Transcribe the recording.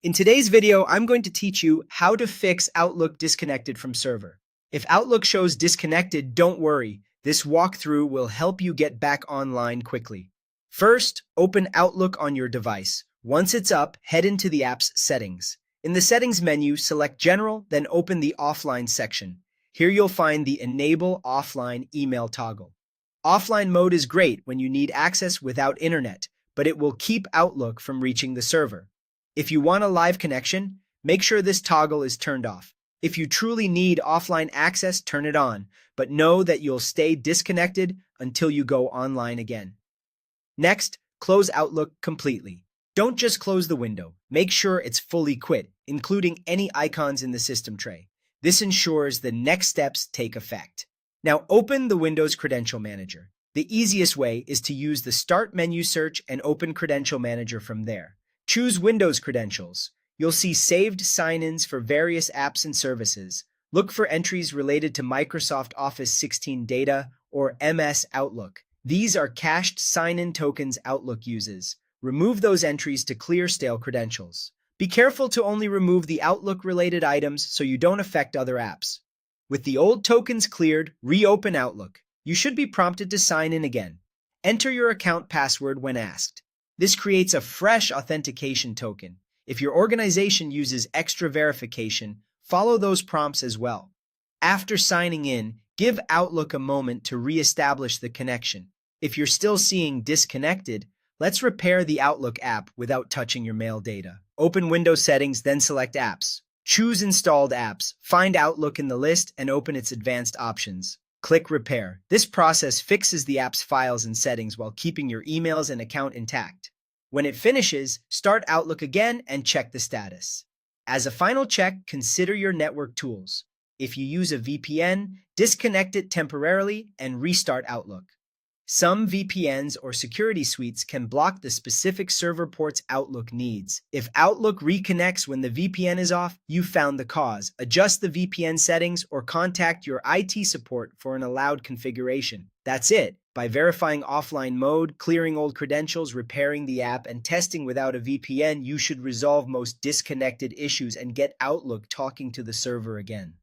In today's video, I'm going to teach you how to fix Outlook disconnected from server. If Outlook shows disconnected, don't worry. This walkthrough will help you get back online quickly. First, open Outlook on your device. Once it's up, head into the app's settings. In the settings menu, select General, then open the Offline section. Here you'll find the Enable Offline Email toggle. Offline mode is great when you need access without internet, but it will keep Outlook from reaching the server. If you want a live connection, make sure this toggle is turned off. If you truly need offline access, turn it on, but know that you'll stay disconnected until you go online again. Next, close Outlook completely. Don't just close the window. Make sure it's fully quit, including any icons in the system tray. This ensures the next steps take effect. Now open the Windows Credential Manager. The easiest way is to use the Start menu search and open Credential Manager from there. Choose Windows Credentials. You'll see saved sign-ins for various apps and services. Look for entries related to Microsoft Office 16 data or MS Outlook. These are cached sign-in tokens Outlook uses. Remove those entries to clear stale credentials. Be careful to only remove the Outlook-related items so you don't affect other apps. With the old tokens cleared, reopen Outlook. You should be prompted to sign in again. Enter your account password when asked. This creates a fresh authentication token. If your organization uses extra verification, follow those prompts as well. After signing in, give Outlook a moment to reestablish the connection. If you're still seeing disconnected, let's repair the Outlook app without touching your mail data. Open Windows Settings, then select Apps. Choose Installed Apps, find Outlook in the list, and open its advanced options. Click Repair. This process fixes the app's files and settings while keeping your emails and account intact. When it finishes, start Outlook again and check the status. As a final check, consider your network tools. If you use a VPN, disconnect it temporarily and restart Outlook. Some VPNs or security suites can block the specific server ports Outlook needs. If Outlook reconnects when the VPN is off, you found the cause. Adjust the VPN settings or contact your IT support for an allowed configuration. That's it. By verifying offline mode, clearing old credentials, repairing the app, and testing without a VPN, you should resolve most disconnected issues and get Outlook talking to the server again.